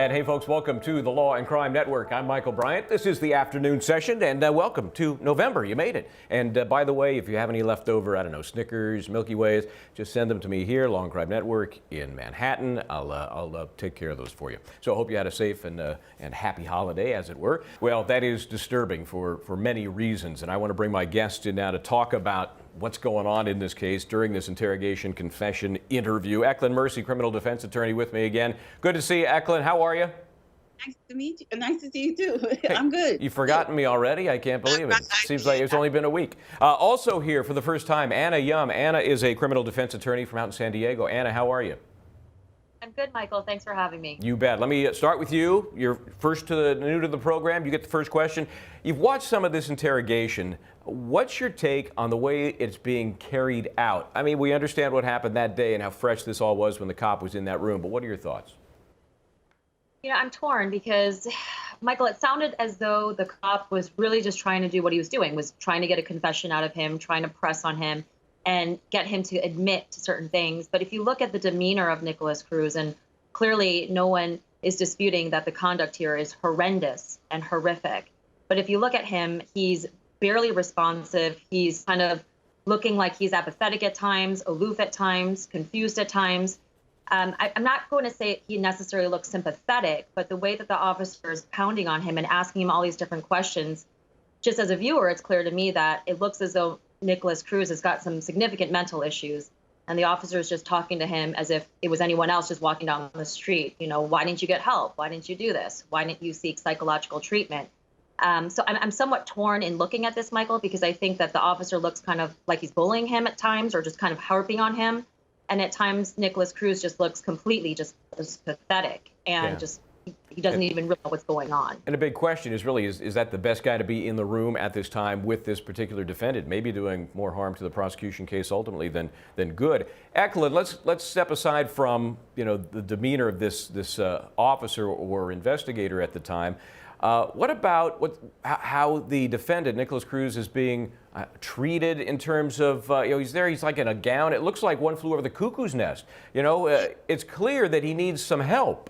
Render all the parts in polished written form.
And hey, folks, welcome to the Law and Crime Network. I'm Michael Bryant. This is the afternoon session, and welcome to November. You made it. And by the way, if you have any leftover, I don't know, Snickers, Milky Ways, just send them to me here, Law and Crime Network in Manhattan. I'll take care of those for you. So I hope you had a safe and happy holiday, as it were. Well, that is disturbing for many reasons, and I want to bring my guest in now to talk about what's going on in this case during this interrogation confession interview. Ecleynne Mercy, criminal defense attorney, with me again. Good to see you, Ecleynne. How are you? Nice to meet you. Nice to see you too. I'm good. You've forgotten me already? I can't believe it. Seems like it's only been a week. Also here for the first time, Anna Yum. Anna is a criminal defense attorney from out in San Diego. Anna, how are you? I'm good, Michael. Thanks for having me. You bet. Let me start with you. You're new to the program. You get the first question. You've watched some of this interrogation. What's your take on the way it's being carried out? I mean, we understand what happened that day and how fresh this all was when the cop was in that room, but what are your thoughts? You know, I'm torn because, Michael, it sounded as though the cop was really just trying to do what he was doing, was trying to get a confession out of him, trying to press on him and get him to admit to certain things. But if you look at the demeanor of Nikolas Cruz, and clearly no one is disputing that the conduct here is horrendous and horrific. But if you look at him, he's barely responsive. He's kind of looking like he's apathetic at times, aloof at times, confused at times. I'm not going to say he necessarily looks sympathetic, but the way that the officer is pounding on him and asking him all these different questions, just as a viewer, it's clear to me that it looks as though Nikolas Cruz has got some significant mental issues, and the officer is just talking to him as if it was anyone else just walking down the street. You know, why didn't you get help? Why didn't you do this? Why didn't you seek psychological treatment? So I'm somewhat torn in looking at this, Michael, because I think that the officer looks kind of like he's bullying him at times or just kind of harping on him. And at times, Nikolas Cruz just looks completely just pathetic and just he doesn't even really know what's going on. And a big question is really, is that the best guy to be in the room at this time with this particular defendant? Maybe doing more harm to the prosecution case ultimately than good. Ecleynne, let's step aside from the demeanor of this officer or investigator at the time. What about how the defendant, Nikolas Cruz, is being treated in terms of, he's there, he's like in a gown. It looks like One Flew Over the Cuckoo's Nest. It's clear that he needs some help.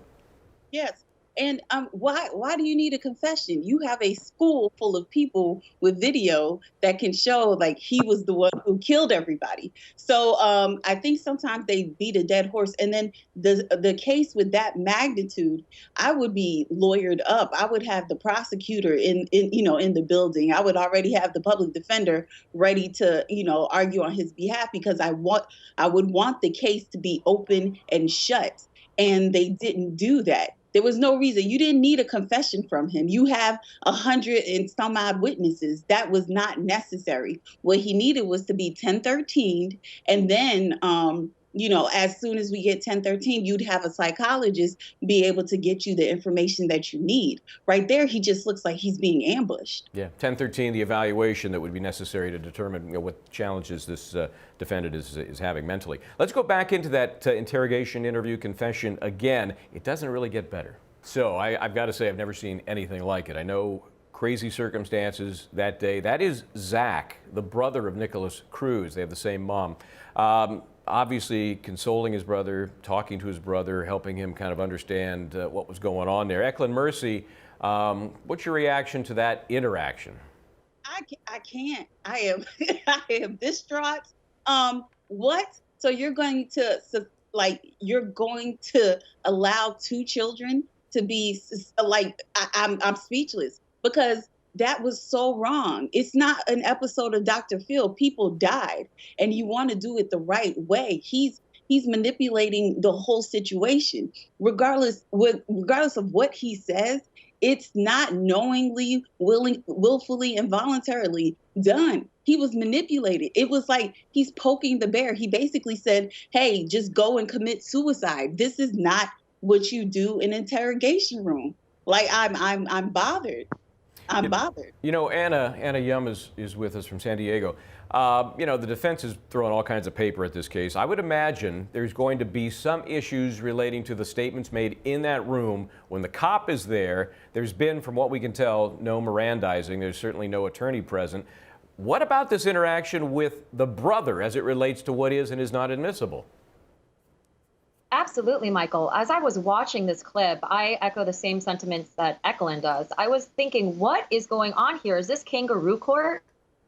Yes. And why do you need a confession? You have a school full of people with video that can show like he was the one who killed everybody. So I think sometimes they beat a dead horse. And then the case with that magnitude, I would be lawyered up. I would have the prosecutor in the building. I would already have the public defender ready to argue on his behalf, because I would want the case to be open and shut. And they didn't do that. There was no reason. You didn't need a confession from him. You have 100 and some odd witnesses. That was not necessary. What he needed was to be 1013, and then, as soon as we get 1013, you'd have a psychologist be able to get you the information that you need. Right there, he just looks like he's being ambushed. Yeah, 1013, the evaluation that would be necessary to determine what challenges this defendant is having mentally. Let's go back into that interrogation interview confession again. It doesn't really get better. So I've got to say, I've never seen anything like it. I know crazy circumstances that day. That is Zach, the brother of Nikolas Cruz. They have the same mom. Obviously consoling his brother, talking to his brother, helping him kind of understand what was going on there. Ecleynne Mercy, what's your reaction to that interaction? I can't. I am distraught. What? So you're going to allow two children to be I'm speechless, because that was so wrong. It's not an episode of Dr. Phil. People died, and you want to do it the right way. He's manipulating the whole situation. Regardless of what he says, it's not knowingly, willfully, involuntarily done. He was manipulated. It was like he's poking the bear. He basically said, hey, just go and commit suicide. This is not what you do in an interrogation room. Like, I'm bothered. I'm bothered. Anna Yum is with us from San Diego. The defense is throwing all kinds of paper at this case. I would imagine there's going to be some issues relating to the statements made in that room when the cop is there. There's been, from what we can tell, no Mirandizing. There's certainly no attorney present. What about this interaction with the brother as it relates to what is and is not admissible? Absolutely, Michael. As I was watching this clip, I echo the same sentiments that Ecleynne does. I was thinking, what is going on here? Is this kangaroo court?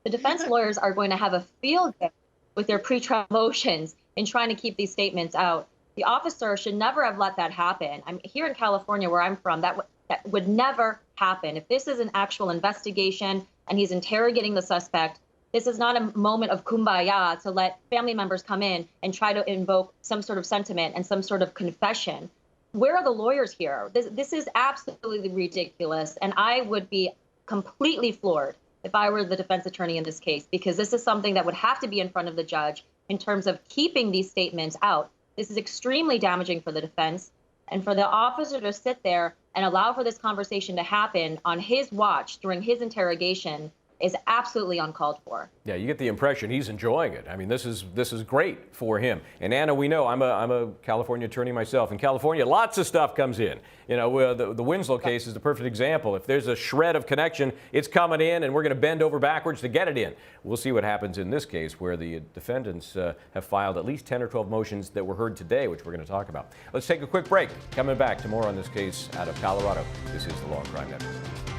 The defense lawyers are going to have a field day with their pretrial motions in trying to keep these statements out. The officer should never have let that happen. I'm here in California, where I'm from. That would never happen. If this is an actual investigation and he's interrogating the suspect, this is not a moment of kumbaya to let family members come in and try to invoke some sort of sentiment and some sort of confession. Where are the lawyers here? This is absolutely ridiculous. And I would be completely floored if I were the defense attorney in this case, because this is something that would have to be in front of the judge in terms of keeping these statements out. This is extremely damaging for the defense, and for the officer to sit there and allow for this conversation to happen on his watch during his interrogation is absolutely uncalled for. Yeah, you get the impression he's enjoying it. I mean, this is great for him. And Anna, we know I'm a California attorney myself. In California, lots of stuff comes in. You know, the Winslow case is the perfect example. If there's a shred of connection, it's coming in, and we're going to bend over backwards to get it in. We'll see what happens in this case, where the defendants have filed at least 10 or 12 motions that were heard today, which we're going to talk about. Let's take a quick break. Coming back to more on this case out of Colorado. This is the Law&Crime Network.